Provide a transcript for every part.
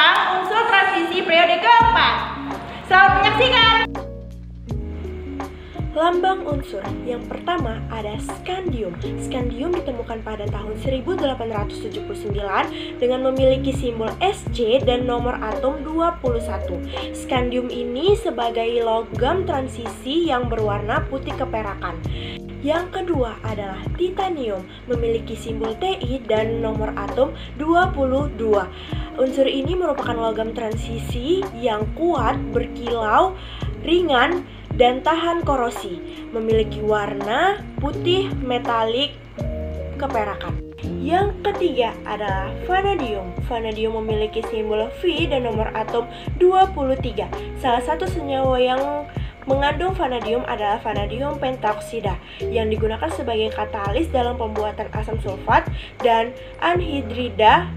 tentang unsur transisi periode keempat. Selamat menyaksikan. Lambang unsur yang pertama ada skandium. Skandium ditemukan pada tahun 1879 dengan memiliki simbol Sc dan nomor atom 21. Skandium ini sebagai logam transisi yang berwarna putih keperakan. Yang kedua adalah titanium, memiliki simbol Ti dan nomor atom 22. Unsur ini merupakan logam transisi yang kuat, berkilau, ringan, dan tahan korosi, memiliki warna putih metalik keperakan. Yang ketiga adalah vanadium. Vanadium memiliki simbol V dan nomor atom 23. Salah satu senyawa yang mengandung vanadium adalah vanadium pentaoksida yang digunakan sebagai katalis dalam pembuatan asam sulfat dan anhidrida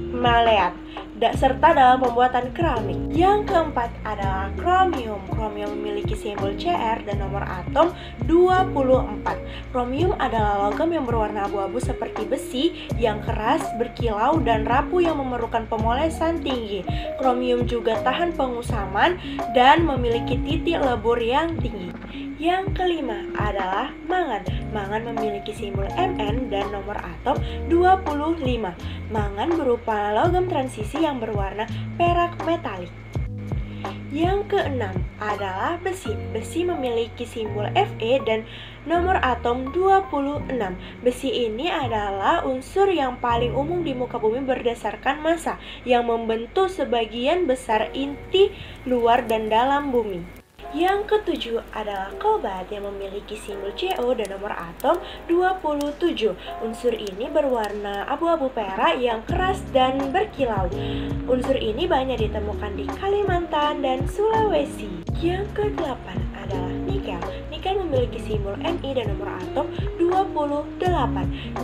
maleat serta dalam pembuatan keramik. Yang keempat adalah kromium. Kromium memiliki simbol Cr dan nomor atom 24. Kromium adalah logam yang berwarna abu-abu seperti besi yang keras, berkilau, dan rapuh yang memerlukan pemolesan tinggi. Kromium juga tahan pengusaman dan memiliki titik lebur yang tinggi. Yang kelima adalah mangan. Mangan memiliki simbol Mn dan nomor atom 25. Mangan berupa logam transisi yang berwarna perak metalik. Yang keenam adalah besi. Besi memiliki simbol Fe dan nomor atom 26. Besi ini adalah unsur yang paling umum di muka bumi berdasarkan massa yang membentuk sebagian besar inti luar dan dalam bumi. Yang ketujuh adalah kobalt yang memiliki simbol Co dan nomor atom 27. Unsur ini berwarna abu-abu perak yang keras dan berkilau. Unsur ini banyak ditemukan di Kalimantan dan Sulawesi. Yang kedelapan adalah nikel. Nikel memiliki simbol Ni dan nomor atom 28.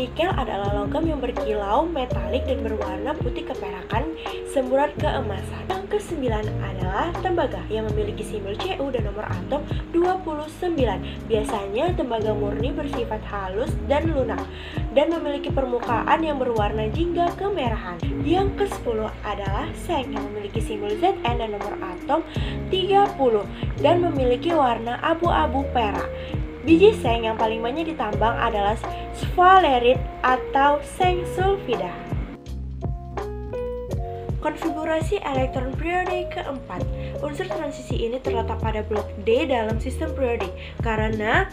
Nikel adalah logam yang berkilau, metalik, dan berwarna putih keperakan semburat keemasan. Yang kesembilan adalah tembaga yang memiliki simbol Cu dan nomor atom 29. Biasanya tembaga murni bersifat halus dan lunak dan memiliki permukaan yang berwarna jingga kemerahan. Yang ke-10 adalah seng yang memiliki simbol Zn dan nomor atom 30 dan memiliki warna abu-abu perak. Biji seng yang paling banyak ditambang adalah sphalerit atau seng sulfida. Konfigurasi elektron periode keempat. Unsur transisi ini terletak pada blok D dalam sistem periodik karena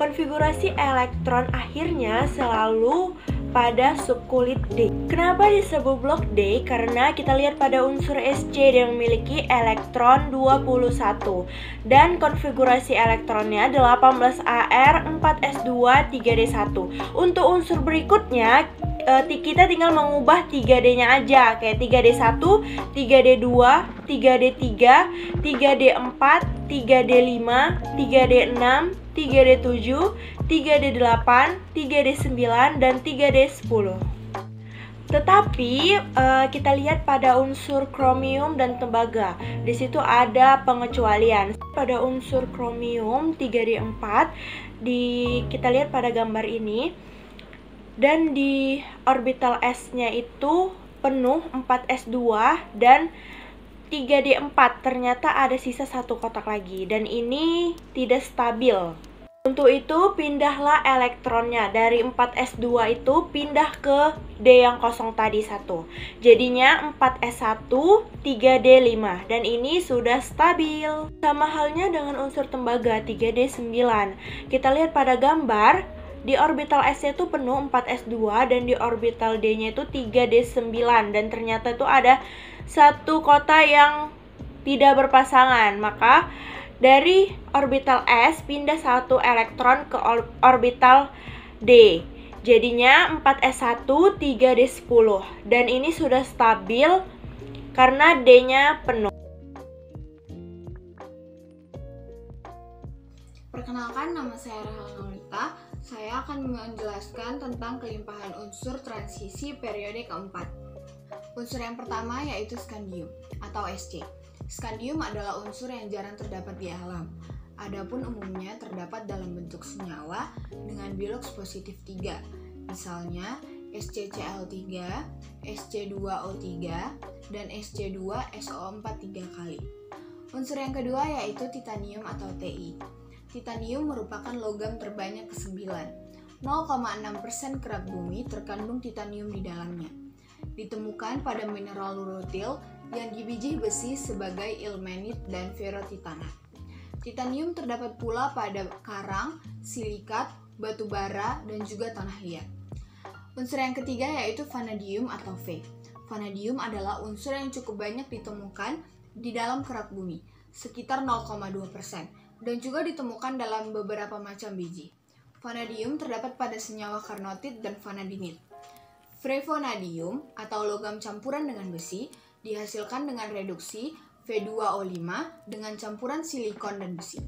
konfigurasi elektron akhirnya selalu pada subkulit D. Kenapa disebut blok D? Karena kita lihat pada unsur Sc yang memiliki elektron 21 dan konfigurasi elektronnya 18Ar, 4s2, 3d1. Untuk unsur berikutnya kita tinggal mengubah 3D-nya aja, kayak 3D1, 3D2, 3D3, 3D4, 3D5, 3D6, 3D7, 3D8, 3D9, dan 3D10. Tetapi kita lihat pada unsur kromium dan tembaga, di situ ada pengecualian. Pada unsur kromium 3D4, kita lihat pada gambar ini. Dan di orbital S-nya itu penuh 4s2 dan 3d4, ternyata ada sisa satu kotak lagi dan ini tidak stabil. Untuk itu pindahlah elektronnya dari 4s2 itu pindah ke D yang kosong tadi satu. Jadinya 4s1 3d5 dan ini sudah stabil. Sama halnya dengan unsur tembaga 3d9. Kita lihat pada gambar. Di orbital S-nya itu penuh 4s2 dan di orbital D-nya itu 3d9 dan ternyata itu ada satu kota yang tidak berpasangan. Maka dari orbital S pindah satu elektron ke orbital D. Jadinya 4s1 3d10 dan ini sudah stabil karena D-nya penuh. Perkenalkan, nama saya Rahel Nolita. Saya akan menjelaskan tentang kelimpahan unsur transisi periode keempat. Unsur yang pertama yaitu skandium atau Sc. Skandium adalah unsur yang jarang terdapat di alam. Adapun umumnya terdapat dalam bentuk senyawa dengan biloks positif 3. Misalnya SCCl3, SC2O3, dan SC2SO4 3 kali. Unsur yang kedua yaitu titanium atau Ti. Titanium merupakan logam terbanyak ke-9. 0,6% kerak bumi terkandung titanium di dalamnya. Ditemukan pada mineral rutil yang dibiji besi sebagai ilmenit dan ferrotitanat. Titanium terdapat pula pada karang, silikat, batu bara, dan juga tanah liat. Unsur yang ketiga yaitu vanadium atau V. Vanadium adalah unsur yang cukup banyak ditemukan di dalam kerak bumi, sekitar 0,2%, dan juga ditemukan dalam beberapa macam biji. Vanadium terdapat pada senyawa karnotit dan vanadinit. Frevanadium atau logam campuran dengan besi dihasilkan dengan reduksi V2O5 dengan campuran silikon dan besi.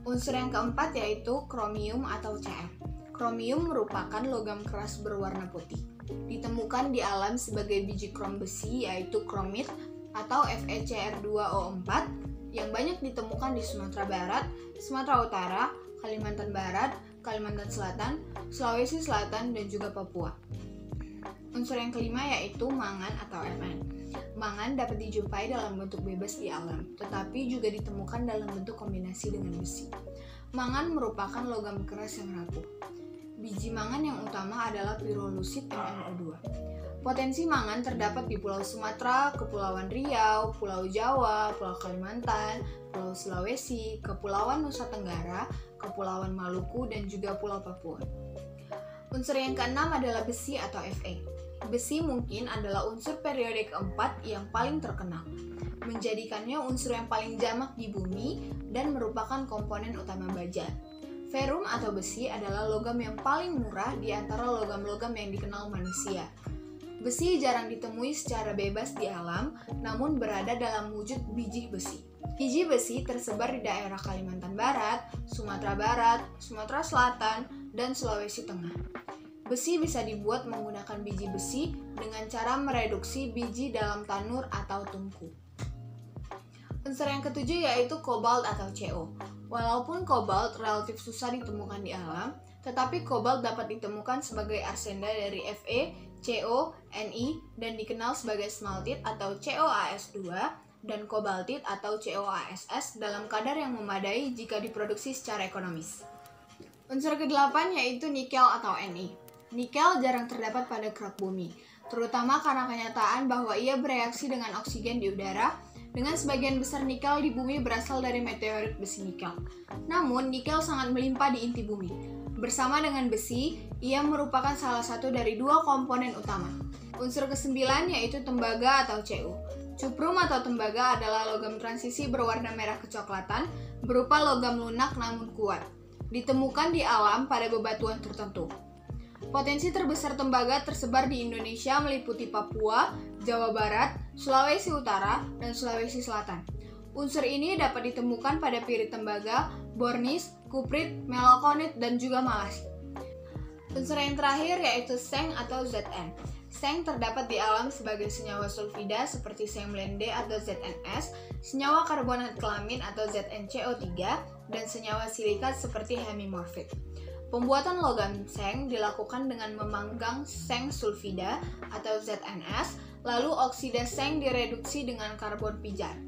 Unsur yang keempat yaitu kromium atau Cr. Kromium merupakan logam keras berwarna putih. Ditemukan di alam sebagai biji krom besi yaitu kromit atau FeCr2O4 yang banyak ditemukan di Sumatera Barat, Sumatera Utara, Kalimantan Barat, Kalimantan Selatan, Sulawesi Selatan, dan juga Papua. Unsur yang kelima yaitu mangan atau Mn. Mangan dapat dijumpai dalam bentuk bebas di alam, tetapi juga ditemukan dalam bentuk kombinasi dengan besi. Mangan merupakan logam keras yang rapuh. Biji mangan yang utama adalah pirolusit MnO2. Potensi mangan terdapat di Pulau Sumatera, Kepulauan Riau, Pulau Jawa, Pulau Kalimantan, Pulau Sulawesi, Kepulauan Nusa Tenggara, Kepulauan Maluku, dan juga Pulau Papua. Unsur yang keenam adalah besi atau Fe. Besi mungkin adalah unsur periode keempat yang paling terkenal, menjadikannya unsur yang paling jamak di bumi dan merupakan komponen utama baja. Ferrum atau besi adalah logam yang paling murah di antara logam-logam yang dikenal manusia. Besi jarang ditemui secara bebas di alam, namun berada dalam wujud biji besi. Biji besi tersebar di daerah Kalimantan Barat, Sumatera Barat, Sumatera Selatan, dan Sulawesi Tengah. Besi bisa dibuat menggunakan biji besi dengan cara mereduksi biji dalam tanur atau tungku. Unsur yang ketujuh yaitu kobalt atau Co. Walaupun kobalt relatif susah ditemukan di alam, tetapi kobalt dapat ditemukan sebagai arsenda dari Fe, Co, Ni, dan dikenal sebagai smaltit atau CoAs2 dan kobaltit atau CoASS dalam kadar yang memadai jika diproduksi secara ekonomis. Unsur ke-8 yaitu nikel atau Ni. Nikel jarang terdapat pada kerak bumi, terutama karena kenyataan bahwa ia bereaksi dengan oksigen di udara. Dengan sebagian besar nikel di bumi berasal dari meteorit besi nikel. Namun, nikel sangat melimpah di inti bumi. Bersama dengan besi, ia merupakan salah satu dari dua komponen utama. Unsur ke-9 yaitu tembaga atau Cu. Cuprum atau tembaga adalah logam transisi berwarna merah kecoklatan, berupa logam lunak namun kuat. Ditemukan di alam pada bebatuan tertentu. Potensi terbesar tembaga tersebar di Indonesia meliputi Papua, Jawa Barat, Sulawesi Utara, dan Sulawesi Selatan. Unsur ini dapat ditemukan pada pirit tembaga, bornis, kuprit, melalkonit, dan juga malasi. Unsur yang terakhir yaitu seng atau Zn. Seng terdapat di alam sebagai senyawa sulfida seperti seng blende atau ZnS, senyawa karbonat kelamin atau ZnCO3, dan senyawa silikat seperti hemimorfit. Pembuatan logam seng dilakukan dengan memanggang seng sulfida atau ZnS, lalu oksida seng direduksi dengan karbon pijar.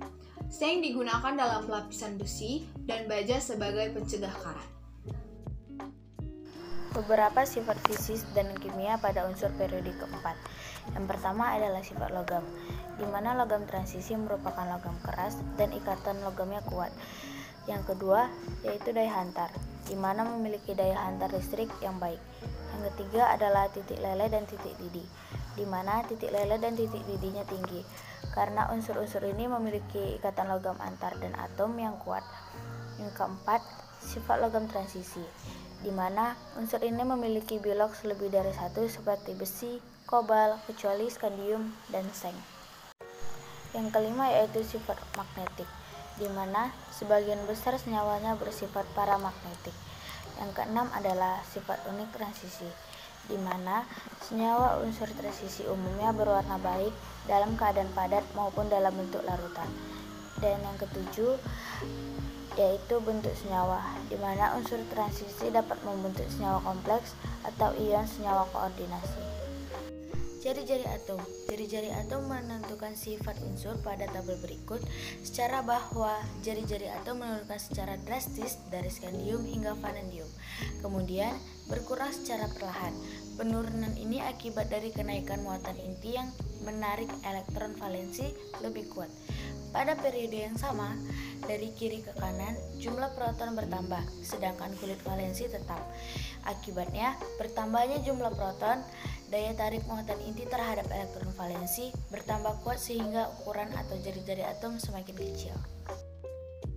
Seng digunakan dalam lapisan besi dan baja sebagai pencegah karat. Beberapa sifat fisis dan kimia pada unsur periode keempat. Yang pertama adalah sifat logam, di mana logam transisi merupakan logam keras dan ikatan logamnya kuat. Yang kedua yaitu daya hantar, di mana memiliki daya hantar listrik yang baik. Yang ketiga adalah titik lele dan titik didih, di mana titik lele dan titik didihnya tinggi, karena unsur-unsur ini memiliki ikatan logam antar dan atom yang kuat. Yang keempat, sifat logam transisi, di mana unsur ini memiliki bilog lebih dari satu seperti besi, kobal, kecuali skandium, dan seng. Yang kelima yaitu sifat magnetik, di mana sebagian besar senyawanya bersifat paramagnetik. Yang keenam adalah sifat unik transisi, di mana senyawa unsur transisi umumnya berwarna baik dalam keadaan padat maupun dalam bentuk larutan. Dan yang ketujuh yaitu bentuk senyawa, di mana unsur transisi dapat membentuk senyawa kompleks atau ion senyawa koordinasi. Jari-jari atom. Jari-jari atom menentukan sifat unsur pada tabel berikut, secara bahwa jari-jari atom menurunkan secara drastis dari skandium hingga vanadium, kemudian berkurang secara perlahan. Penurunan ini akibat dari kenaikan muatan inti yang menarik elektron valensi lebih kuat. Pada periode yang sama, dari kiri ke kanan, jumlah proton bertambah, sedangkan kulit valensi tetap. Akibatnya, bertambahnya jumlah proton, daya tarik muatan inti terhadap elektron valensi bertambah kuat sehingga ukuran atau jari-jari atom semakin kecil.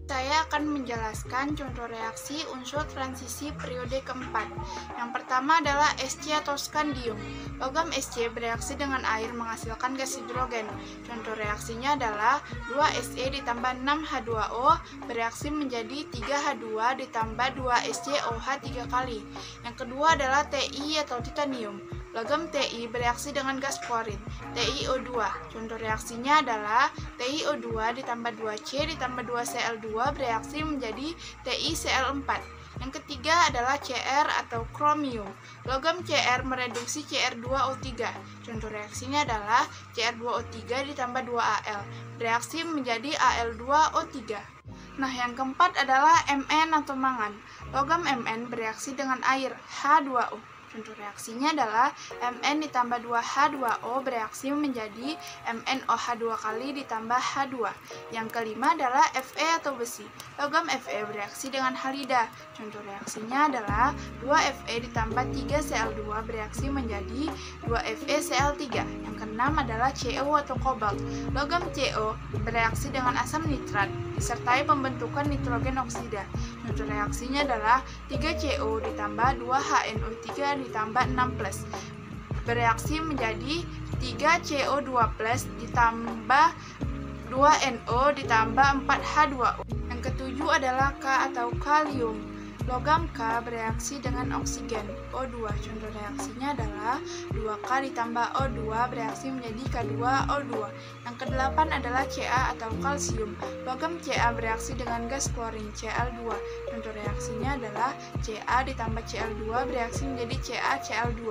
Saya akan menjelaskan contoh reaksi unsur transisi periode keempat. Yang pertama adalah Sc atau skandium. Logam Sc bereaksi dengan air menghasilkan gas hidrogen. Contoh reaksinya adalah 2Se ditambah 6H2O bereaksi menjadi 3H2 ditambah 2SCOH 3 kali. Yang kedua adalah Ti atau titanium. Logam Ti bereaksi dengan gas klorin, TiO2. Contoh reaksinya adalah TiO2 ditambah 2C ditambah 2Cl2 bereaksi menjadi TiCl4. Yang ketiga adalah Cr atau kromium. Logam Cr mereduksi Cr2O3. Contoh reaksinya adalah Cr2O3 ditambah 2Al bereaksi menjadi Al2O3. Nah, yang keempat adalah Mn atau mangan. Logam Mn bereaksi dengan air, H2O. Contoh reaksinya adalah Mn ditambah 2H2O bereaksi menjadi MnOH2 kali ditambah H2. Yang kelima adalah Fe atau besi. Logam Fe bereaksi dengan halida. Contoh reaksinya adalah 2Fe ditambah 3Cl2 bereaksi menjadi 2FeCl3. Yang keenam adalah Co atau kobalt. Logam Co bereaksi dengan asam nitrat disertai pembentukan nitrogen oksida. Contoh reaksinya adalah 3CO ditambah 2HNO3 ditambah 6+. Bereaksi menjadi 3CO2+ ditambah 2NO ditambah 4H2O. Yang ketujuh adalah K atau kalium. Logam K bereaksi dengan oksigen O2. Contoh reaksinya adalah 2K ditambah O2 bereaksi menjadi K2O2. Yang kedelapan adalah Ca atau kalsium. Logam Ca bereaksi dengan gas klorin Cl2. Contoh reaksinya adalah Ca ditambah Cl2 bereaksi menjadi CaCl2.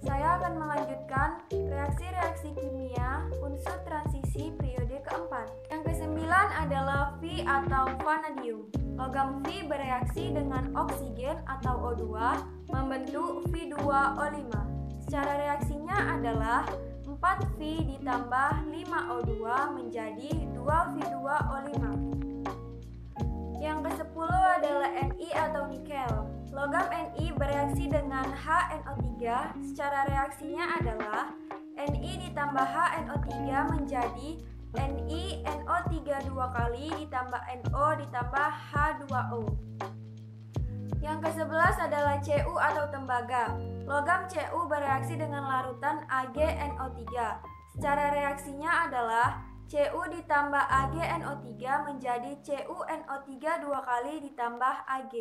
Saya akan melanjutkan reaksi-reaksi kimia unsur transisi periode keempat. Yang kesembilan adalah V atau vanadium. Logam V bereaksi dengan oksigen atau O2 membentuk V2O5. Secara reaksinya adalah 4V ditambah 5O2 menjadi 2V2O5. Yang ke-10 adalah Ni atau nikel. Logam Ni bereaksi dengan HNO3. Secara reaksinya adalah Ni ditambah HNO3 menjadi NiNO3 2 kali ditambah NO ditambah H2O. Yang ke-11 adalah Cu atau tembaga. Logam Cu bereaksi dengan larutan AgNO3. Secara reaksinya adalah Cu ditambah AgNO3 menjadi CuNO3 2 kali ditambah Ag.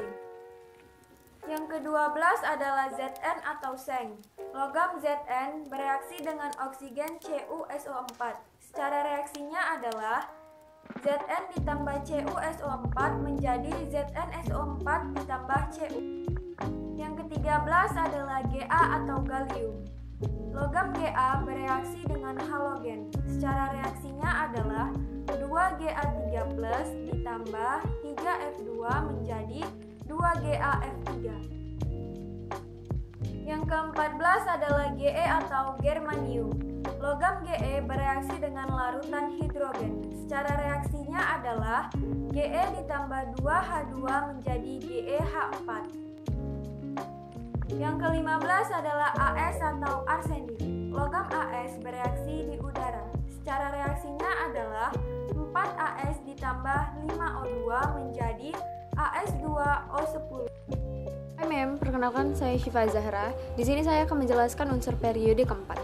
Yang ke-12 adalah Zn atau seng. Logam Zn bereaksi dengan oksigen CuSO4. Secara reaksinya adalah Zn ditambah CuSO4 menjadi ZnSO4 ditambah Cu. Yang ke-13 adalah Ga atau gallium. Logam Ga bereaksi dengan halogen. Secara reaksinya adalah 2Ga3+ ditambah 3F2 menjadi 2GaF3. Yang ke-14 adalah Ge atau germanium. Logam Ge bereaksi dengan larutan hidrogen. Secara reaksinya adalah Ge ditambah 2H2 menjadi GeH4. Yang ke-15 adalah As atau arsenik. Logam As bereaksi di udara. Secara reaksinya adalah 4As ditambah 5O2 menjadi As2O10. Hai mem, perkenalkan saya Syifa Zahra. Di sini saya akan menjelaskan unsur periode keempat.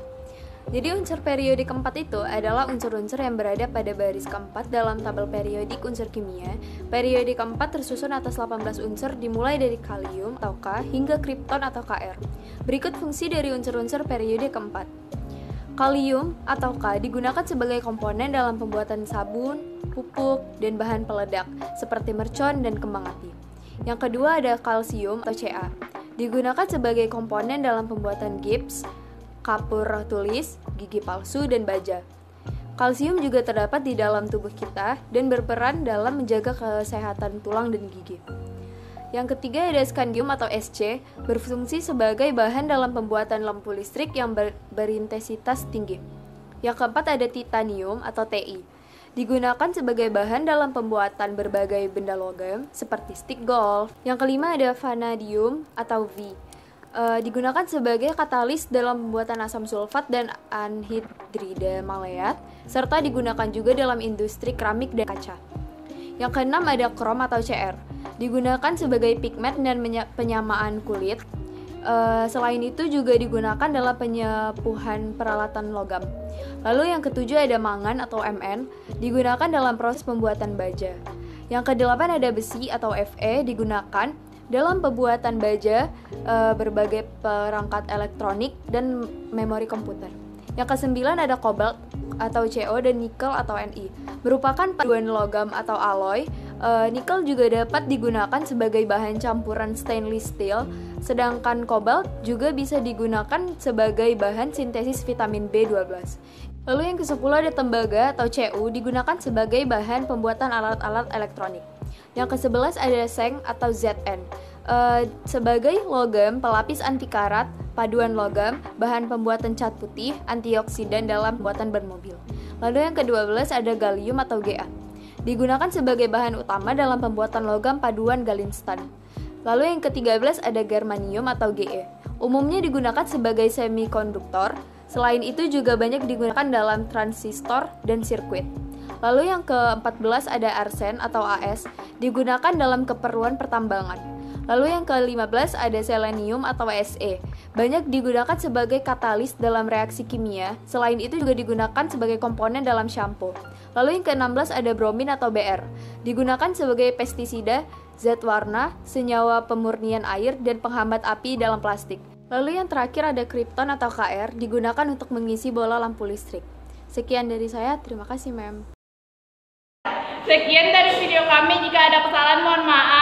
Jadi unsur periode keempat itu adalah unsur-unsur yang berada pada baris keempat dalam tabel periodik unsur kimia. Periode keempat tersusun atas 18 unsur dimulai dari kalium atau K hingga kripton atau Kr. Berikut fungsi dari unsur-unsur periode keempat. Kalium atau K digunakan sebagai komponen dalam pembuatan sabun, pupuk, dan bahan peledak seperti mercon dan kembang api. Yang kedua ada kalsium atau Ca. Digunakan sebagai komponen dalam pembuatan gips, kapur tulis, gigi palsu, dan baja. Kalsium juga terdapat di dalam tubuh kita dan berperan dalam menjaga kesehatan tulang dan gigi. Yang ketiga ada skandium atau Sc, berfungsi sebagai bahan dalam pembuatan lampu listrik yang berintensitas tinggi. Yang keempat ada titanium atau Ti, digunakan sebagai bahan dalam pembuatan berbagai benda logam seperti stick golf. Yang kelima ada vanadium atau V, digunakan sebagai katalis dalam pembuatan asam sulfat dan anhidrida maleat, serta digunakan juga dalam industri keramik dan kaca. Yang keenam ada krom atau Cr, digunakan sebagai pigmen dan penyamaan kulit. Selain itu juga digunakan dalam penyepuhan peralatan logam. Lalu yang ketujuh ada mangan atau Mn, digunakan dalam proses pembuatan baja. Yang kedelapan ada besi atau Fe, digunakan dalam pembuatan baja, berbagai perangkat elektronik dan memori komputer. Yang kesembilan ada kobalt atau Co dan nikel atau Ni, merupakan paduan logam atau alloy. Nikel juga dapat digunakan sebagai bahan campuran stainless steel, sedangkan kobalt juga bisa digunakan sebagai bahan sintesis vitamin B12. Lalu yang ke-10 ada tembaga atau Cu, digunakan sebagai bahan pembuatan alat-alat elektronik. Yang ke-11 ada seng atau Zn, sebagai logam pelapis anti karat, paduan logam, bahan pembuatan cat putih, antioksidan dalam pembuatan ban mobil. Lalu yang ke-12 ada gallium atau Ga, digunakan sebagai bahan utama dalam pembuatan logam paduan Galinstan. Lalu yang ke-13 ada germanium atau Ge, umumnya digunakan sebagai semikonduktor. Selain itu juga banyak digunakan dalam transistor dan sirkuit. Lalu yang ke-14 ada arsen atau As, digunakan dalam keperluan pertambangan. Lalu yang ke-15 ada selenium atau Se, banyak digunakan sebagai katalis dalam reaksi kimia. Selain itu juga digunakan sebagai komponen dalam shampoo. Lalu yang ke-16 ada bromin atau Br, digunakan sebagai pestisida, zat warna, senyawa pemurnian air, dan penghambat api dalam plastik. Lalu yang terakhir ada krypton atau Kr, digunakan untuk mengisi bola lampu listrik. Sekian dari saya, terima kasih mem. Sekian dari video kami, jika ada kesalahan mohon maaf.